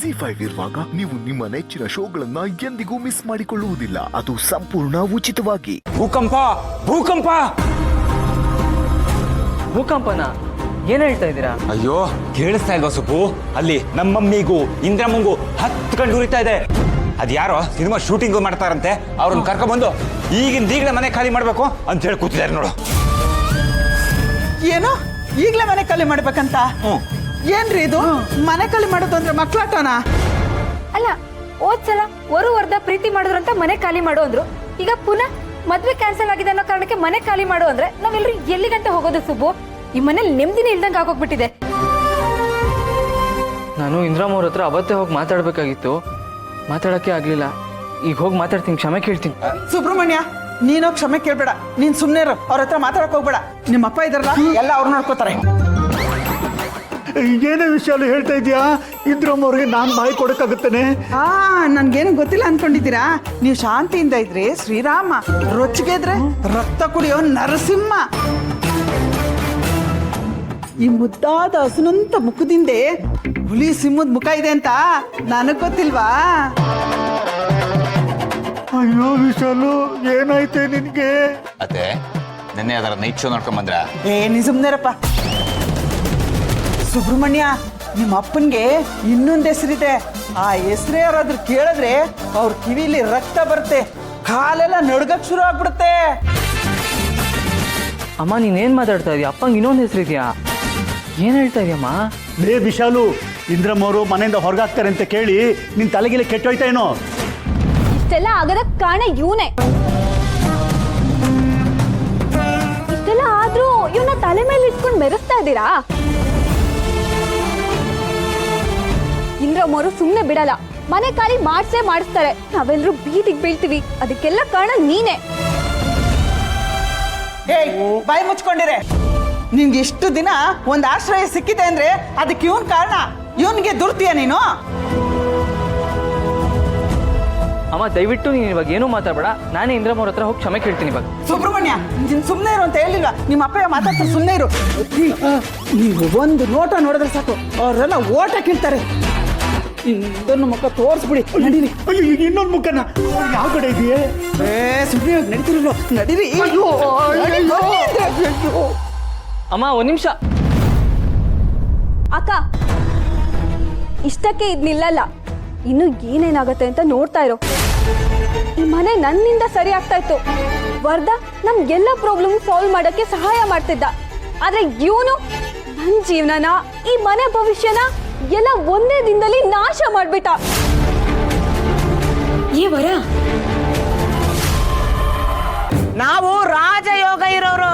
ZEE5 ಇರುವಾಗ ನೀವು ನಿಮ್ಮ ನೆಚ್ಚಿನ ಶೋಗಳನ್ನ ಎಂದಿಗೂ ಮಿಸ್ ಮಾಡಿಕೊಳ್ಳುವುದಿಲ್ಲ. ಅದು ಸಂಪೂರ್ಣ ಉಚಿತವಾಗಿ. ಭೂಕಂಪ ಭೂಕಂಪ ಭೂಕಂಪನ ಏನ್ ಹೇಳ್ತಾ ಇದ್ದೀರಾ? ಅಯ್ಯೋ ಕೇಳಿಸ್ತಾ ಇಲ್ವಾ ಸುಬ್ಬು? ಅಲ್ಲಿ ನಮ್ಮಮ್ಮಿಗೂ ಇಂದ್ರಮ್ಮಂಗೂ 10 ಕಣ್ಣು ಉರಿತಾ ಇದೆ. ಅದ್ಯಾರೋ ಸಿನಿಮಾ ಶೂಟಿಂಗ್ ಮಾಡ್ತಾರಂತೆ, ಅವ್ರನ್ನ ಕರ್ಕೊಂಡ್ಬಂದು ಈಗಲೇ ಮನೆ ಖಾಲಿ ಮಾಡ್ಬೇಕು ಅಂತ ಹೇಳಿ ಕೂತಿದ್ದಾರೆ ನೋಡು. ಏನು ಈಗ್ಲೇ ಮನೆ ಖಾಲಿ ಮಾಡ್ಬೇಕಂತ? ಏನ್ರಿ ಇದು? ಮನೆ ಖಾಲಿ ಮಾಡೋದು ಅಂದ್ರೆ ಮಕ್ಳಾಟೋನಾ? ಅಲ್ಲ, ಹೋದ್ಸಲ ವರುವರ್ಧ ಪ್ರೀತಿ ಮಾಡಿದ್ರಂತ ಮನೆ ಖಾಲಿ ಮಾಡು ಅಂದ್ರು. ಈಗ ಪುನಃ ಮದ್ವೆ ಕ್ಯಾನ್ಸಲ್ ಆಗಿದೆ ಅನ್ನೋ ಕಾರಣಕ್ಕೆ ಮನೆ ಖಾಲಿ ಮಾಡು ಅಂದ್ರೆ ನಾವೆಲ್ಲರೂ ಎಲ್ಲಿಗಂತ ಹೋಗೋದು ಸುಬ್ಬು? ಈ ಮನೇಲಿ ನೆಮ್ಮದಿನೇ ಇಲ್ದಂಗೆ ಆಗೋಗ್ಬಿಟ್ಟಿದೆ. ನಾನು ಇಂದ್ರಮ್ಮ ಅವ್ರ ಹತ್ರ ಅವತ್ತೇ ಹೋಗಿ ಮಾತಾಡ್ಬೇಕಾಗಿತ್ತು, ಮಾತಾಡಕ್ಕೆ ಆಗ್ಲಿಲ್ಲ. ಈಗ ಹೋಗಿ ಮಾತಾಡ್ತೀನಿ, ಕ್ಷಮೆ ಕೇಳ್ತೀನಿ. ಸುಬ್ರಹ್ಮಣ್ಯ, ನೀನು ಕ್ಷಮೆ ಕೇಳ್ಬೇಡ, ನೀನ್ ಸುಮ್ನೆ ಇರು, ಅವ್ರ ಹತ್ರ ಮಾತಾಡಕ್ ಹೋಗ್ಬೇಡ. ನಿಮ್ಮ ಅಪ್ಪ ಇದಾರಲ್ಲ, ಎಲ್ಲ ಅವ್ರು ನೋಡ್ಕೋತಾರೆ. ಏನೇ ವಿಷಯ ಹೇಳ್ತಾ ಇದೀಯಾ? ಇಂದ್ರಮ್ಮ ಅವ್ರಿಗೆ ನಾನ್ ಬಾಯಿ ಕೊಡಕ್ಕಾಗುತ್ತೇನೆ? ನನ್ಗೇನು ಗೊತ್ತಿಲ್ಲ ಅನ್ಕೊಂಡಿದ್ದೀರಾ? ನೀವು ಶಾಂತಿಯಿಂದ ಇದ್ರಿ ಶ್ರೀರಾಮ, ರೊಚ್ಚಿಗೆ ಇದ್ರೆ ರಕ್ತ ಕುಡಿಯೋ ನರಸಿಂಹ. ಈ ಮುದ್ದಾದ ಹಸುನಂತ ಮುಖದಿಂದೆ ಹುಲಿ ಸಿಂಹದ ಮುಖ ಇದೆ ಅಂತ ನನಗ್ ಗೊತ್ತಿಲ್ವಾ? ಅಯ್ಯೋ ವಿಶಾಲು, ಏನಾಯ್ತೆ ನಿನ್ಗೆ? ಅದೇ ನೆನ್ನೆ ಅದರ ನೈಟ್ ಶೋ ನೋಡ್ಕೊಂಡ್ ಬಂದ್ರ? ನೀ ಸುಮ್ನೆರಪ್ಪ. ಸುಬ್ರಹ್ಮಣ್ಯ, ನಿಮ್ಮ ಅಪ್ಪನ್ಗೆ ಇನ್ನೊಂದು ಹೆಸರಿದೆ. ಆ ಹೆಸರೇ ಯಾರಾದ್ರೂ ಕೇಳಿದ್ರೆ ಅವ್ರ ಕಿವಿಲಿ ರಕ್ತ ಬರುತ್ತೆ, ಕಾಲೆಲ್ಲ ನಡ್ಗಕ್ ಶುರು ಆಗ್ಬಿಡುತ್ತೆ. ಅಮ್ಮ ನೀನೇನ್ ಮಾತಾಡ್ತಾ ಇದೀಯ? ಅಪ್ಪಂಗೆ ಇನ್ನೊಂದು ಹೆಸರಿದ್ಯಾ? ಏನ್ ಹೇಳ್ತಾ ಇದೀಯಮ್ಮ? ಲೇ ವಿಶಾಲು, ಇಂದ್ರಮ್ಮ ಅವರು ಮನೆಯಿಂದ ಹೊರಗಾಗ್ತಾರೆ ಅಂತ ಕೇಳಿ ನಿನ್ ತಲೆಗಿಲೆ ಕೆಟ್ಟೋಯ್ತಾ ಏನೋ? ಇಷ್ಟೆಲ್ಲ ಆಗದಕ್ ಕಾರಣ ಇವನೇ. ಇಷ್ಟೆಲ್ಲ ಆದ್ರೂ ಇವನ ತಲೆ ಮೇಲೆ ಇಟ್ಕೊಂಡು ಮೆರೆಸ್ತಾ ಇದ್ದೀರಾ? ಇಂದ್ರಮ್ಮವರು ಸುಮ್ನೆ ಬಿಡಲ್ಲ, ಮನೆ ಖಾಲಿ ಮಾಡಿಸ್ತಾರೆ. ನಾವೆಲ್ಲರೂ ಬೀದಿಗೆ ಬೀಳ್ತೀವಿ, ಅದಕ್ಕೆಲ್ಲ ಕಾರಣ ನೀನೇ. ಬಾಯಿ ಮುಚ್ಕೊಂಡಿರೆ. ನಿನ್ಗೆ ಇಷ್ಟು ದಿನ ಒಂದ್ ಆಶ್ರಯ ಸಿಕ್ಕಿದೆ ಅಂದ್ರೆ ಅದಕ್ಕೆ ಇವನ್ ಕಾರಣ. ಇವನ್ಗೆ ದುರ್ತಿಯ ನೀನು? ಅಮ್ಮ ದಯವಿಟ್ಟು ನೀನು ಇವಾಗ ಏನೂ ಮಾತಾಡಬೇಡ, ನಾನೇ ಇಂದ್ರಮ್ಮ ಅವ್ರ ಹತ್ರ ಹೋಗಿ ಕ್ಷಮೆ ಕೇಳ್ತೀನಿ ಇವಾಗ. ಸುಬ್ರಹ್ಮಣ್ಯ, ನೀನ್ ಸುಮ್ನೆ ಇರು ಅಂತ ಹೇಳಿಲ್ವಾ? ನಿಮ್ಮ ಅಪ್ಪ ಮಾತಾಡ್ತಾರೆ, ಸುಮ್ನೆ ಇರು. ನೀವು ಒಂದು ನೋಟ ನೋಡಿದ್ರೆ ಸಾಕು, ಅವರೆಲ್ಲ ಓಟ ಕೇಳ್ತಾರೆ. ಇದನ್ನು ಮುಖ ತೋರಿಸ್ಬಿಡಿ, ನಡೀರಿ. ಅಯ್ಯೋ, ಇನ್ನೊಂದು ಮುಖನ ಯಾವ ಕಡೆ ಇದೆಯೇ? ಸುಮ್ಮನೆ ನಡೀತಿರಲ್ಲ, ನಡೀರಿ. ಅಮ್ಮ ಒಂದ್ ನಿಮಿಷ. ಅಕ್ಕ, ಇಷ್ಟಕ್ಕೆ ಇದ್ ನಿಲ್ಲಲ್ಲ, ಇನ್ನು ಏನೇನಾಗತ್ತೆ ಅಂತ ನೋಡ್ತಾ ಇರೋ. ಈ ಮನೆ ನನ್ನಿಂದ ಸರಿ ಆಗ್ತಾ ಇತ್ತು. ವರ್ಧ ನಮ್ಗೆಲ್ಲ ಪ್ರಾಬ್ಲಮ್ ಸಾಲ್ವ್ ಮಾಡಕ್ಕೆ ಸಹಾಯ ಮಾಡ್ತಿದ್ದ. ಆದ್ರೆ ಇವನು ನನ್ ಜೀವನನ, ಈ ಮನೆ ಭವಿಷ್ಯನ ಎಲ್ಲ ಒಂದೇ ದಿನದಲ್ಲಿ ನಾಶ ಮಾಡ್ಬಿಟ್ಟ. ಏ ವರ, ನಾವು ರಾಜಯೋಗ ಇರೋರು,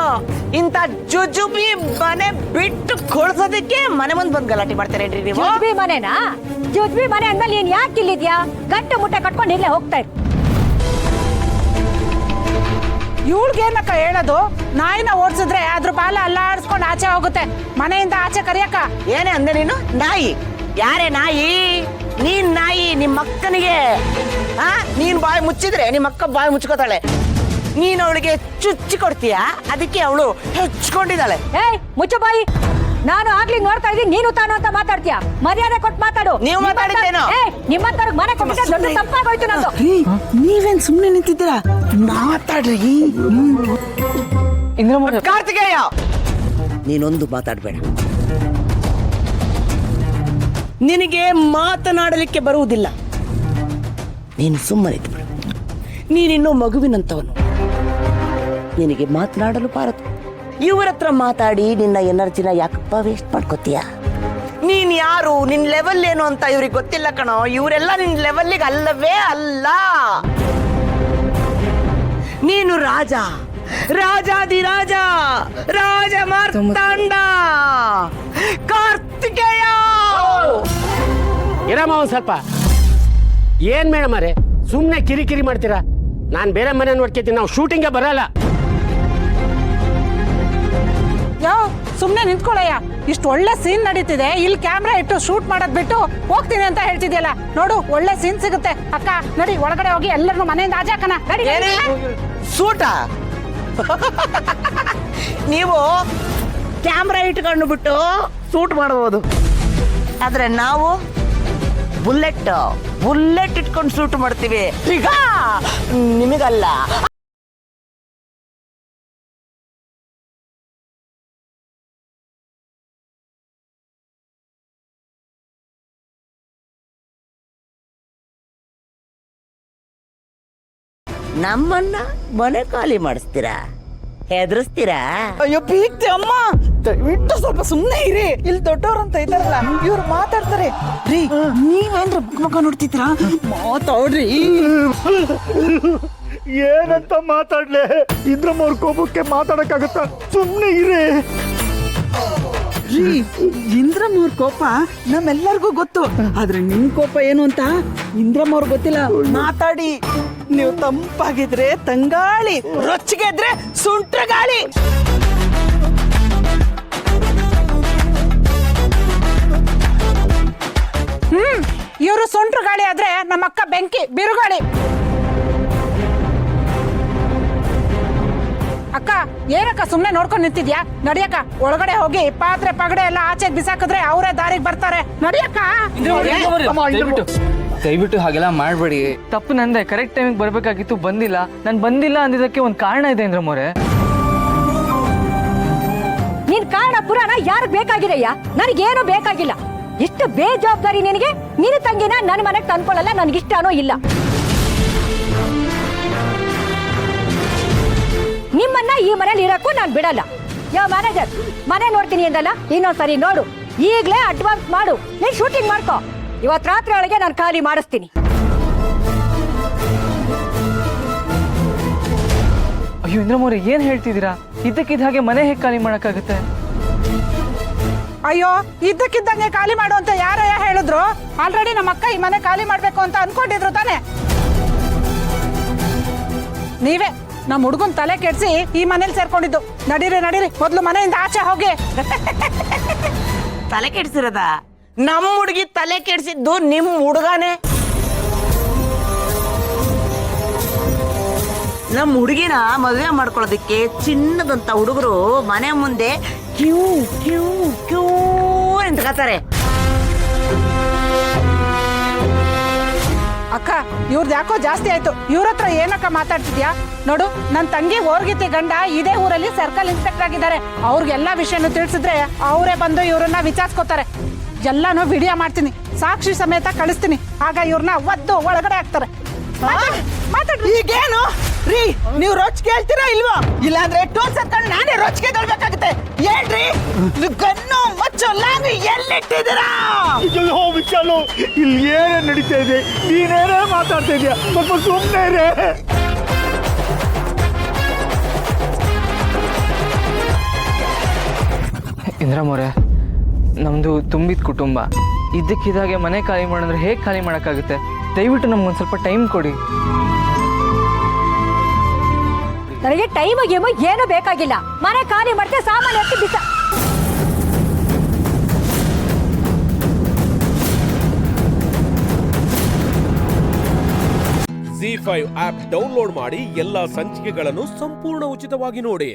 ಇಂಥ ಜುಜುಬಿ ಮನೆ ಬಿಟ್ಟು ಕೊಳ್ಸೋದಕ್ಕೆ ಮನೆ ಮುಂದೆ ಬಂದು ಗಲಾಟೆ ಮಾಡ್ತಾರೇನ್ರಿ ನೀವು? ಜುಜ್ಬಿ ಮನೆನಾ? ಜುಜ್ಬಿ ಮನೆ ಅಂದ್ಮೇಲೆ ಏನ್ ಯಾಕೆ ಇಲ್ಲಿದ್ಯಾ? ಗಂಟು ಮುಟ್ಟೆ ಕಟ್ಕೊಂಡು ಇಲ್ಲೇ ಹೋಗ್ತಾ ಇರ್. ಇವಳ್ಗೇನಕ್ಕ ಹೇಳೋದು? ನಾಯಿನ ಓಡಿಸಿದ್ರೆ ಅದ್ರ ಬಾಲ ಅಲ್ಲಾಡಿಸ್ಕೊಂಡು ಆಚೆ ಹೋಗುತ್ತೆ, ಮನೆಯಿಂದ ಆಚೆ ಕರಿಯಕ್ಕ. ಏನೇ ಅಂದೆ ನೀನು? ನಾಯಿ? ಯಾರೇ ನಾಯಿ? ನೀನ್ ನಾಯಿ ನಿಮ್ಮ ಅಕ್ಕನಿಗೆ. ನೀನ್ ಬಾಯಿ ಮುಚ್ಚಿದ್ರೆ ನಿಮ್ಮ ಅಕ್ಕ ಬಾಯಿ ಮುಚ್ಕೋತಾಳೆ. ನೀನ್ ಅವಳಿಗೆ ಚುಚ್ಚಿ ಕೊಡ್ತೀಯ, ಅದಕ್ಕೆ ಅವಳು ಹೆಚ್ಕೊಂಡಿದ್ದಾಳೆ. ಏಯ್ ಮುಚ್ಚ ಬಾಯಿ. ನಾನು ಆಗ್ಲಿ ನೋಡ್ತಾ ಇದ್ದೀನಿ, ನೀನು ತಾನು ಅಂತ ಮಾತಾಡ್ತೀಯ. ಮರ್ಯಾದೆ ಕೊಟ್ಟು ಮಾತಾಡು. ನೀವು ಮಾತಾಡಿದ್ದೇನೋ? ನಿಮ್ಮಂತರ ಮನೆ ಕೊಟ್ಟಿದ್ದೆ ದೊಡ್ಡ ತಪ್ಪಾಗೋಯ್ತು ನಂದು. ನೀವೇನ್ ಸುಮ್ನೆ ನಿಂತಿದ್ದೀರಾ? ಮಾತಾಡ್ರಿ. ಇಂದ್ರಮ್ಮ, ಕಾರ್ತಿಕೇಯ, ನೀನೊಂದು ಮಾತಾಡ್ಬೇಡ. ನಿನಗೆ ಮಾತನಾಡಲಿಕ್ಕೆ ಬರುವುದಿಲ್ಲ, ನೀನು ಸುಮ್ಮನಿದ್ದು ಬಿಡು. ನೀನಿನ್ನೂ ಮಗುವಿನಂತವನು, ನಿನಗೆ ಮಾತನಾಡಲು ಬಾರದು. ಇವರ ಹತ್ರ ಮಾತಾಡಿ ನಿನ್ನ ಎನರ್ಜಿನ ಯಾಕಪ್ಪ ವೇಸ್ಟ್ ಮಾಡ್ಕೋತೀಯ? ನೀನ್ ಯಾರು, ನಿನ್ ಲೆವೆಲ್ ಏನು ಅಂತ ಇವ್ರಿಗೆ ಗೊತ್ತಿಲ್ಲ ಕಣೋ. ಇವರೆಲ್ಲ ನಿನ್ ಲೆವೆಲ್ಗೆ ಅಲ್ಲವೇ ಅಲ್ಲ. ನೀನು ರಾಜ, ರಾಜಾದಿರಾಜ, ರಾಜ ಮಾರ್ತಾಂಡ, ಕಾರ್ತಿಕೇಯ. ಇರಮ್ಮ ಒಂದ್ ಸ್ವಲ್ಪ. ಏನ್ ಮೇಡಮ್ ಅರೆ ಸುಮ್ನೆ ಕಿರಿಕಿರಿ ಮಾಡ್ತೀರಾ? ನಾನ್ ಬೇರೆ ಮನೆ ನೋಡ್ಕೊತೀನಿ, ನಾವು ಶೂಟಿಂಗ್ಗೆ ಬರಲ್ಲ. ಯಾವ ಸುಮ್ನೆ ನಿಂತ್ಕೊಳ್ಳಯ್ಯ, ಇಷ್ಟು ಒಳ್ಳೆ ಸೀನ್ ನಡೀತಿದೆ, ಇಲ್ಲಿ ಕ್ಯಾಮ್ರಾ ಇಟ್ಟು ಶೂಟ್ ಮಾಡೋದ್ ಬಿಟ್ಟು ಹೋಗ್ತೀನಿ ಅಂತ ಹೇಳ್ತಿದ್ಯಲ್ಲ. ನೋಡು, ಒಳ್ಳೆ ಸೀನ್ ಸಿಗುತ್ತೆ. ಅಕ್ಕ ನಡಿ, ಒಳಗಡೆ ಹೋಗಿ ಎಲ್ಲರನ್ನು ಮನೆಯಿಂದ ಆಚೆ ಹಾಕನ. ಶೂಟ ನೀವು ಕ್ಯಾಮ್ರಾ ಇಟ್ಕೊಂಡು ಬಿಟ್ಟು ಶೂಟ್ ಮಾಡಬಹುದು, ಆದ್ರೆ ನಾವು ಬುಲೆಟ್ ಬುಲೆಟ್ ಇಟ್ಕೊಂಡು ಶೂಟ್ ಮಾಡ್ತೀವಿ ಈಗ ನಿಮಗಲ್ಲ. ನಮ್ಮನ್ನ ಮನೆ ಖಾಲಿ ಮಾಡಿಸ್ತೀರಾ, ಹೆದರ್ಸ್ತೀರಾ? ಅಯ್ಯೋ ಬೀಗ್ತಿ ಅಮ್ಮ, ದಯವಿಟ್ಟು ಸ್ವಲ್ಪ ಸುಮ್ಮನೆ ಇರಿ. ಇಲ್ಲಿ ದೊಡ್ಡವ್ರು ಅಂತ ಇದ್ದಾರಲ್ಲ, ಇವ್ರು ಮಾತಾಡ್ತಾರೆ. ರೀ ನೀವೇನ್ರ ಮುಖ ನೋಡ್ತಿದ್ದೀರಾ? ಮಾತಾಡ್ರಿ. ಏನಂತ ಮಾತಾಡ್ಲೆ? ಇಂದ್ರಮ್ಮ ಅವ್ರ ಕೋಪಕ್ಕೆ ಮಾತಾಡಕ್ಕಾಗತ್ತ? ಸುಮ್ಮನೆ ಇರೇ. ರೀ ಇಂದ್ರಮ್ಮ ಅವ್ರ ಕೋಪ ನಮ್ಮೆಲ್ಲರಿಗೂ ಗೊತ್ತು, ಆದ್ರೆ ನಿಮ್ ಕೋಪ ಏನು ಅಂತ ಇಂದ್ರಮ್ಮ ಅವ್ರಿಗೆ ಗೊತ್ತಿಲ್ಲ. ಮಾತಾಡಿ. ನೀವು ತಂಪಾಗಿದ್ರೆ ತಂಗಾಳಿ, ರೊಚ್ಚಿಗೆ ಇದ್ರೆ ಸುಂಟ್ರ ಗಾಳಿ. ಇವರು ಸುಂಟ್ರು ಗಾಳಿ ಆದ್ರೆ ನಮ್ಮಕ್ಕ ಬೆಂಕಿ ಬಿರುಗಾಳಿ. ಅಕ್ಕ ಏನಕ್ಕ ಸುಮ್ನೆ ನೋಡ್ಕೊಂಡು ನಿಂತಿದ್ಯಾ? ನಡಿಯಕ್ಕ, ಒಳಗಡೆ ಹೋಗಿ ಪಾತ್ರೆ ಪಗಡೆ ಎಲ್ಲ ಆಚೆಗೆ ಬಿಸಾಕಿದ್ರೆ ಅವರೇ ದಾರಿಗೆ ಬರ್ತಾರೆ. ನಡಿಯಕ್ಕ. ದಯವಿಟ್ಟು ಹಾಗೆಲ್ಲ ಮಾಡಬೇಡಿ. ತಪ್ಪು ನಂದೆ. ಕರೆಕ್ಟ್ ಟೈಮಿಗೆ ಬರ್ಬೇಕಾಗಿತ್ತು, ಬಂದಿಲ್ಲ. ನಾನು ಬಂದಿಲ್ಲ ಅಂದಿದ್ದಕ್ಕೆ ಒಂದು ಕಾರಣ ಇದೆ ಇಂದ್ರಮ್ಮವ್ರೆ. ನಿನ್ ಕಾರಣ ಪುರಾಣ ಯಾರು ಬೇಕಾಗಿದೆಯಾ? ನನಗೇನು ಬೇಕಾಗಿಲ್ಲ. ಎಷ್ಟು ಬೇಜವಾಬ್ದಾರಿ ನಿನಗೆ. ನಿನ್ನ ತಂಗಿನ ನನ್ನ ಮನೆಗೆ ತಂದ್ಕೊಳ್ಳಲ್ಲ, ನನಗಿಷ್ಟನೋ ಇಲ್ಲ. ನಿಮ್ಮನ್ನ ಈ ಮನೇಲಿ ಇರಕ್ಕೂ ನಾನು ಬಿಡಲ್ಲ. ಯಾವ ಮ್ಯಾನೇಜರ್ ಮನೆ ನೋಡ್ತೀನಿ ಅಂದಲ್ಲ, ಇನ್ನೊಂದ್ಸರಿ ನೋಡು. ಈಗಲೇ ಅಡ್ವಾನ್ಸ್ ಮಾಡು. ನೀನ್ ಶೂಟಿಂಗ್ ಮಾಡ್ಕೋ. ಇವತ್ತು ರಾತ್ರಿ ಒಳಗೆ ನಾನು ಖಾಲಿ ಮಾಡಿಸ್ತೀನಿ. ಅಯ್ಯೋ ಇಂದ್ರಮ್ಮವ್ರೆ, ಏನ್ ಹೇಳ್ತಿದ್ದೀರಾ? ಇದ್ದಕ್ಕಿದ್ದ ಹಾಗೆ ಮನೆ ಹೇಗೆ ಖಾಲಿ ಮಾಡಕ್ಕಾಗುತ್ತೆ? ಅಯ್ಯೋ ಇದ್ದಕ್ಕಿದ್ದಂಗೆ ಖಾಲಿ ಮಾಡು ಅಂತ ಯಾರಯ್ಯ ಹೇಳಿದ್ರು? ಆಲ್ರೆಡಿ ನಮ್ಮ ಅಕ್ಕ ಈ ಮನೆ ಖಾಲಿ ಮಾಡ್ಬೇಕು ಅಂತ ಅನ್ಕೊಂಡಿದ್ರು ತಾನೆ. ನೀವೇ ನಮ್ಮ ಹುಡುಗನ್ ತಲೆ ಕೆಡ್ಸಿ ಈ ಮನೇಲಿ ಸೇರ್ಕೊಂಡಿದ್ದು. ನಡೀರಿ ನಡೀರಿ, ಮೊದ್ಲು ಮನೆಯಿಂದ ಆಚೆ ಹೋಗಿ. ತಲೆ ಕೆಡ್ಸಿರೋದ? ನಮ್ಮ ಹುಡುಗಿ ತಲೆ ಕೆಡ್ಸಿದ್ದು ನಿಮ್ ಹುಡುಗನೇ. ನಮ್ಮ ಹುಡುಗಿನ ಮದುವೆ ಮಾಡ್ಕೊಳ್ಳೋದಕ್ಕೆ ಚಿನ್ನದಂತ ಹುಡುಗರು ಮನೆ ಮುಂದೆ ಕ್ಯೂ ಕ್ಯೂ ಕ್ಯೂ ನಿಂತ್ಕೊತಾರೆ. ಅಕ್ಕ ಇವ್ರದ್ದು ಯಾಕೋ ಜಾಸ್ತಿ ಆಯ್ತು. ಇವ್ರ ಹತ್ರ ಏನಕ್ಕ ಮಾತಾಡ್ತಿದ್ಯಾ? ನೋಡು, ನನ್ನ ತಂಗಿ ಓರ್ಗಿತಿ ಗಂಡ ಇದೇ ಊರಲ್ಲಿ ಸರ್ಕಲ್ ಇನ್ಸ್ಪೆಕ್ಟರ್ ಆಗಿದ್ದಾರೆ. ಅವ್ರಿಗೆಲ್ಲಾ ವಿಷಯನೂ ತಿಳಿಸಿದ್ರೆ ಅವರೇ ಬಂದು ಇವ್ರನ್ನ ವಿಚಾರಿಸ್ಕೋತಾರೆ. ಎಲ್ಲಾನು ವಿಡಿಯೋ ಮಾಡ್ತೀನಿ, ಸಾಕ್ಷಿ ಸಮೇತ ಕಳಿಸ್ತೀನಿ. ಆಗ ಇವ್ರನ್ನ ಒದ್ದು ಒಳಗಡೆ ಹಾಕ್ತಾರೆ. ಮಾತಾಡ್ರಿ. ಈಗೇನು ರೀ, ನೀವು ರೊಚ್ ಕೇಳ್ತೀರಾ ಇಲ್ವಾ? ಇಲ್ಲಾಂದ್ರೆ ಟೋಲ್ ಸರ್ಕಲ್ ನಾನೇ ರೊಚ್ಗೆ ತೊಳ್ಬೇಕಾಗುತ್ತೆ. ಏನ್ರಿ ಗನ್ನು ಮಚ್ಚು ಲಾಂಗ್ ಎಲ್ಲಿಟ್ಟಿದ್ದೀರಾ? ವಿಚಾಲು, ಇಲ್ಲಿ ಏನೇ ನಡೀತಾ ಇದೆ? ನೀನೇನೇ ಮಾತಾಡ್ತಾ ಇದೀಯ? ಸ್ವಲ್ಪ ಸುಮ್ಮನೆ ಇರೇ. ಇಂದ್ರಮ್ಮವ್ರೆ, ನಮ್ದು ತುಂಬಿದ ಕುಟುಂಬ. ಇದ್ದಕ್ಕಿದ್ದಾಗೆ ಮನೆ ಖಾಲಿ ಮಾಡಿದ್ರೆ ಹೇಗೆ ಖಾಲಿ ಮಾಡೋಕ್ಕಾಗುತ್ತೆ? ದಯವಿಟ್ಟು ನಮ್ಗೊಂದು ಸ್ವಲ್ಪ ಟೈಮ್ ಕೊಡಿ. ನನಗೆ ಟೈಮ್ ಗೇಮು ಏನು ಬೇಕಾಗಿಲ್ಲ. ಮನೆ ಖಾಲಿ ಮಾಡ್ತೆ, ಸಾಮಾನು ಎತ್ತಿ ಬಿಸ. ZEE5 ಆಪ್ ಡೌನ್ಲೋಡ್ ಮಾಡಿ ಎಲ್ಲಾ ಸಂಚಿಕೆಗಳನ್ನು ಸಂಪೂರ್ಣ ಉಚಿತವಾಗಿ ನೋಡಿ.